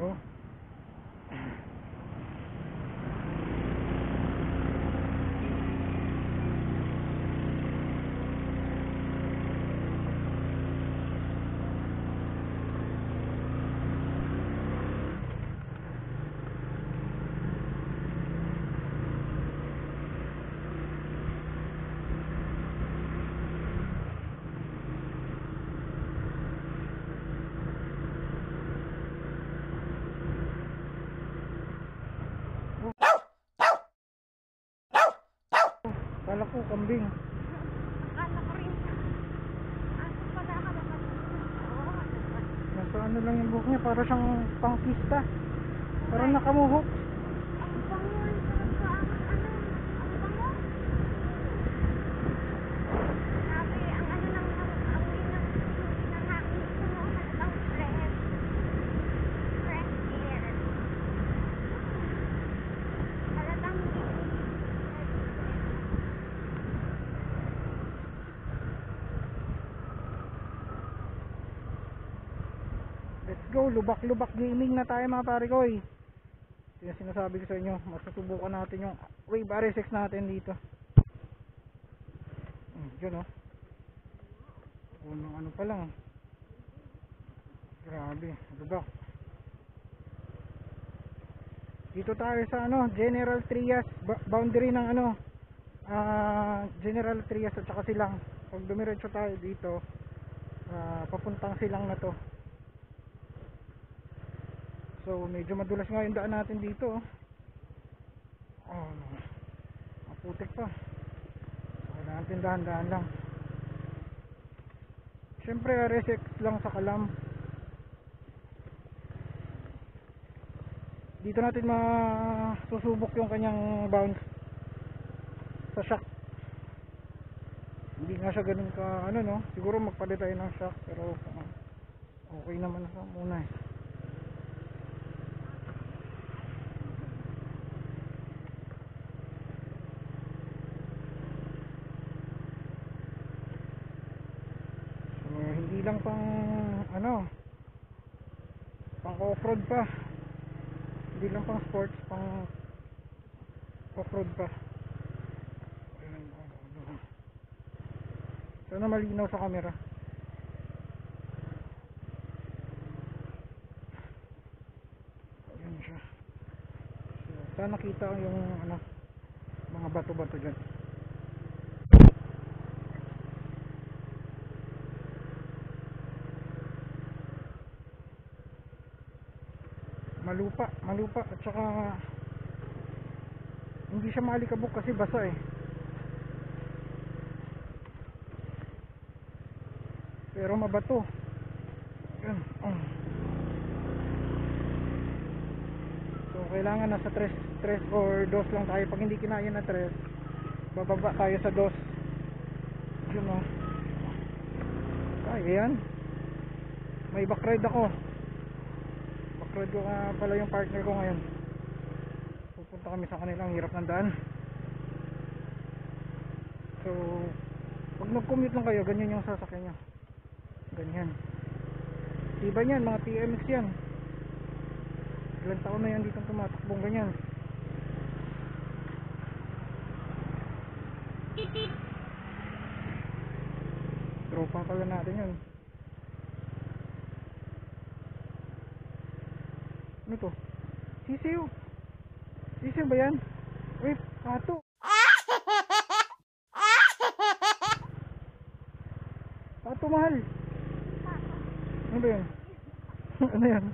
Oh. Kala ko kambing. Akala ko rin. Aso pala ka naman. Oo, naman. Nasa ano lang yung buhok niya, para siyang pangpista. Parang nakamuhok. Ang bango, ang sarap sa ano. Ang bango. Sabi, ang ano ng amoy ng hangin ko noon, halatang fresh. Fresh air. Halatang Let's go, lubak-lubak gaming na tayo mga pare ko eh. Yung sinasabi ko sa inyo, masusubukan natin yung Wave RSX natin dito. Yun oh. Unang ano pa lang. Grabe, lubak. Dito tayo sa ano, General Trias, boundary ng ano, General Trias at saka Silang. Pag dumiretso tayo dito, papuntang Silang na to. So medyo madulas nga yung daan natin dito. Oh, maputik pa. So kailangan natin dahan-dahan lang. Siyempre RSX lang sa Kalam. Dito natin masusubok yung kanyang bounce sa shock. Hindi nga siya ganun ka ano no. Siguro magpalit tayo ng shock, pero okay naman na muna eh. Hindi lang pang ano, pang off-road pa, hindi lang pang sports, pang off-road pa. Sana malinaw sa camera. Ayan siya. So, sana nakita yung ano, mga bato-bato dyan. Malupa at saka hindi siya maalikabok kasi basa eh. Pero mabato. Yan. So kailangan nasa 3 or 2 lang tayo. Pag hindi kinaya na 3, bababa tayo sa 2. Yun o. Kaya yan. May backride ako. Backride ko pala yung partner ko ngayon. Pupunta kami sa kanilang hirap ng daan. So pag nag-commute lang kayo, ganyan yung sasakyan nyo. Ganyan. Iba yan, mga TMX yan. Ilang taon na yan dito tumatakbong ganyan. Tropa pala natin yun. Ano to? Sisiw. Sisiw ba yan? Uy, pato. Pato mahal. Ano ba yan? Ano yan?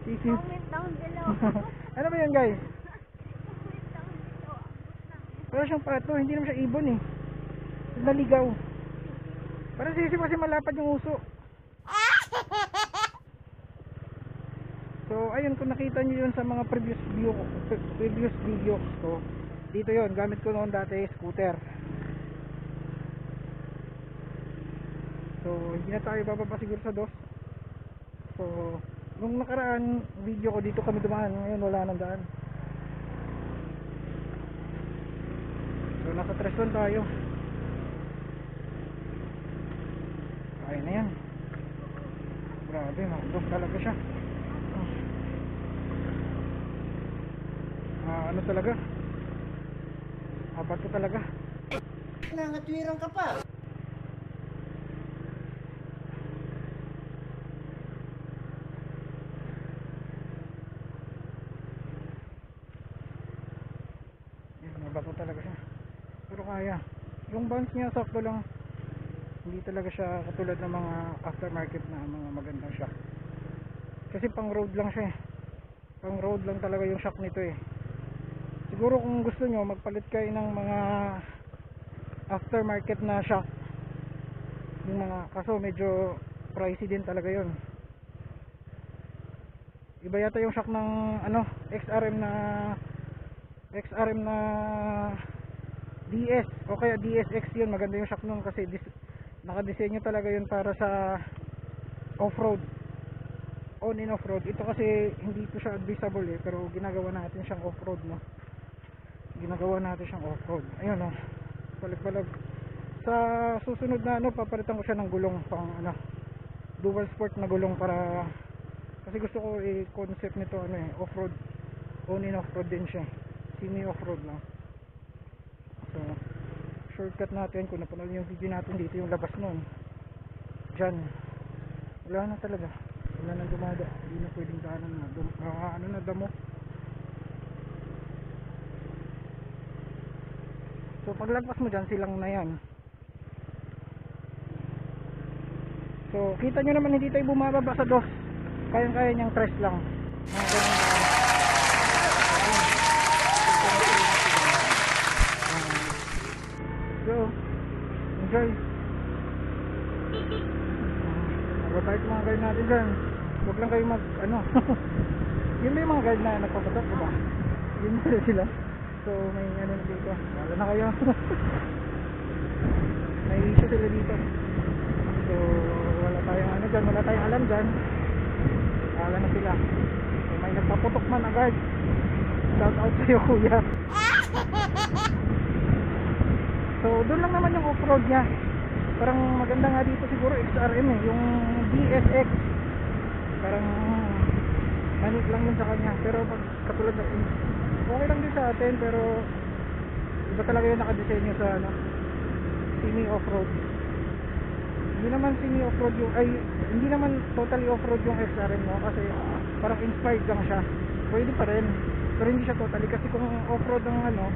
Sisiw. comment down below. Ano ba yan guys? Comment down below. Pero siyang pato, hindi naman siya ibon eh. Naligaw. Parang sisiw kasi malapad yung uso. So ayun, kung nakita nyo yun sa mga previous videos ko, dito yun, gamit ko noon dati scooter. So hindi na tayo bababa siguro sa 2. So nung nakaraan video ko, dito kami dumaan. Ngayon wala nang daan. So nasa 3 tayo. Kaya na yan. Grabe, makdos talaga siya. Ano talaga? Bato talaga. Nangatwirang ka pa. Bato talaga siya. Pero kaya. Yung bounce niya sakto lang. Hindi talaga siya katulad ng mga aftermarket na mga magandang shock. Kasi pang road lang siya eh. Pang road lang talaga yung shock nito eh. Siguro kung gusto nyo magpalit kayo ng mga aftermarket na shock, yung mga, kaso medyo pricey din talaga yun. Iba yata yung shock ng ano, XRM na DS o kaya DSX yun. Maganda yung shock nun kasi nakadesenyo talaga yun para sa off-road, on and off-road. Ito kasi hindi ko siya advisable eh, pero ginagawa natin siyang off-road, no? Ginagawa natin siyang off-road. Ayun, no? Balik-balag. Sa susunod na ano, papalitan ko siya ng gulong pang ano, dual sport na gulong para, kasi gusto ko concept nito ano eh, off-road, on and off-road din siya, semi off-road lang. So shortcut natin, kung napanood yung video natin dito, yung labas nun dyan, wala na talaga, wala na dumada, hindi na pwedeng daanan na ano na, damo. So paglagpas mo dyan, silang na yan. So kita nyo naman, hindi tayo bumababa sa dos, kayang-kaya niyang press lang mga ganun daan. So enjoy. Mababait mga guide natin dyan. Huwag lang kayo mag ano yun ba yung mga guide na nagpapatok, diba? Yun na sila. So may ano na dito, wala na kayo. May issue sila dito. So wala tayong ano dyan, wala tayong alam dyan. Wala na sila. So may nagpaputok man agad. Shout out sa'yo kuya. So doon lang naman yung off-road nya. Parang maganda nga dito siguro XRM eh, yung DSX. Parang manit lang yun sa kanya. Pero pag katulad na okay lang din sa atin, pero iba talaga yung nakadesenyo sa ano, semi off-road. Hindi naman semi off-road yung, ay hindi naman totally off-road yung XRM, no, kasi parang inspired lang siya. Pwede pa rin, pero hindi siya totally, kasi kung off-road ng ano,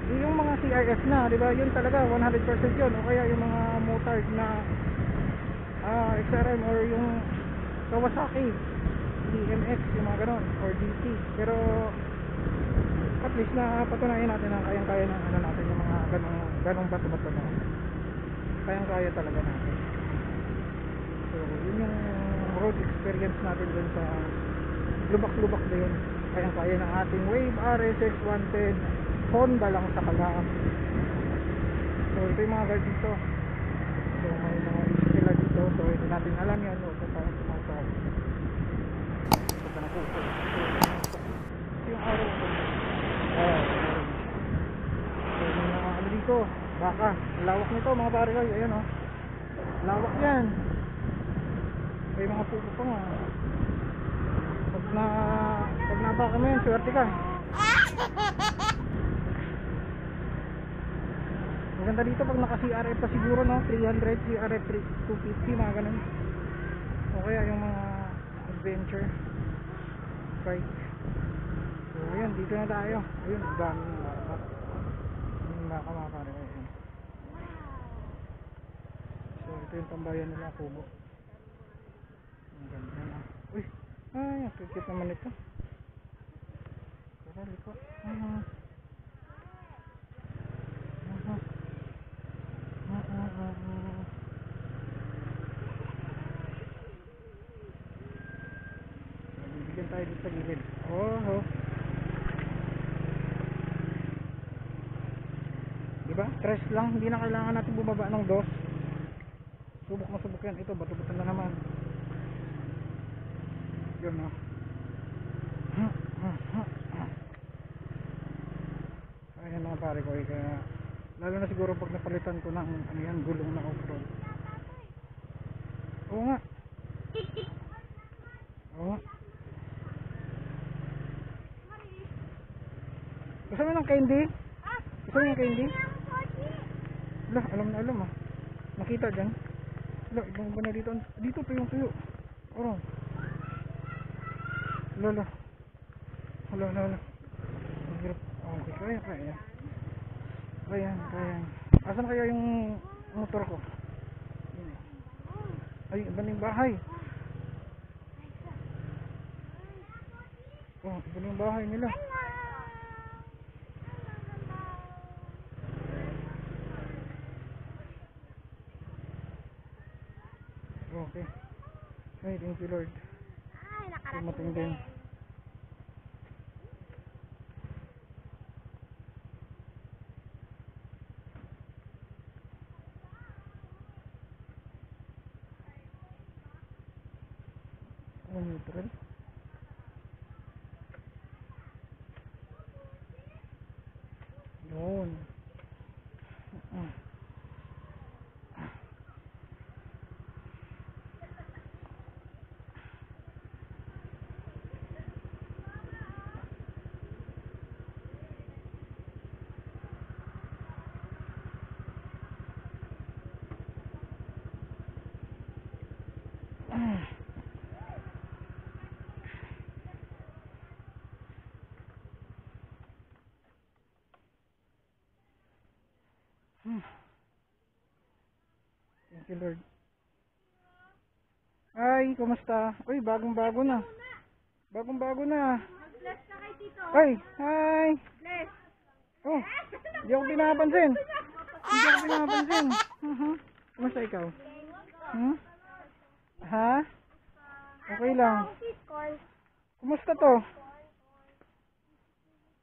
yung mga CRF na, di ba, yun talaga 100% yun. O kaya yung mga motard na XRM or yung Kawasaki DMX, yung mga ganon, or DT. Pero at least na patunayan natin na kayang-kaya ng ano natin, yung mga ganong bato-bato na kayang-kaya talaga natin. So yun yung road experience natin dun sa lubak-lubak na yun. Kayang-kaya ng ating Wave RSX 110 Honda lang sa Kalaam. So ito yung mga guard dito. So may mga issue sila dito, so hindi natin alam yan. O kung parang sumasawag pagka napuso. So yung araw ko, so yung mga ano dito, baka lawak nito mga pare ko. Ayan o, lawak yan. May mga pupo pa nga. Pag nabaka mo yan, swerte ka. Maganda dito pag naka CRF pa siguro, no, 300, CRF 250, mga ganun. O kaya yung mga adventure bike. So ayun, dito na tayo. Ayun, daming baka. Yung baka mga pare. Ayun. So ito yung tambayan nila, Kubo. Ang ganda na. Uy, ay, ang cute naman ito. Tara, liko. Bibigyan tayo dito sa gilid. Oh. Diba? Stress lang, hindi na kailangan natin bumaba ng dos. Subok na subok yan. Ito, bato-bato na naman. Yun, no? Ayan mga pare ko, kaya lalo na siguro pag napalitan ko ng ano yan, gulong na off-road. Oo nga. Oo. Gusto mo ng candy? Gusto mo ng candy? Ala, alam na alam ah. Nakita dyan. Ala, ibang iba na dito. Dito pa yung tuyo. Oro. Ala. Ala. Ang hirap. Okay, kaya. Kaya. Asan kaya yung motor ko? Ay, iba na yung bahay. Oh, iba na yung bahay nila. Okay. Ay, thank you Lord. Ay, nakarating Dumating din. din. Oh, neutral. Yun. Ah. Thank you Lord. Ay, kumusta? Uy, bagong-bago na. Bagong-bago na. Bless ka kay Tito. Ay, hi. Bless. Oh, di ako pinapansin. Kumusta ikaw? Ha? Okay lang. Kumusta to?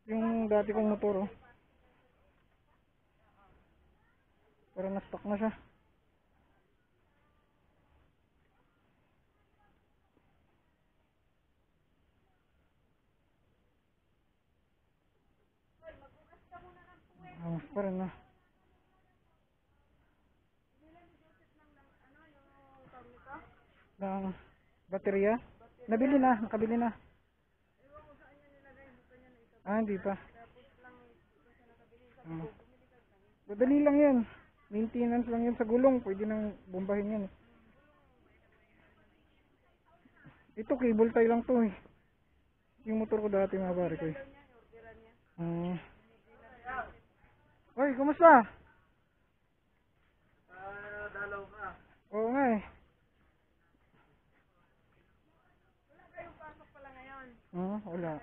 Yung dati kong motor, oh. Parang na-stuck na siya. Pa rin na. Ng baterya? Nakabili na. Hindi pa. Madali lang yan. Maintenance lang yan sa gulong. Pwede nang bombahin yan. Ito, cable tie lang to eh. Yung motor ko dati mga pare ko eh. Oy, kumusta? Dalaw ka. Oo nga eh. Wala kayong pasok pala ngayon? Wala.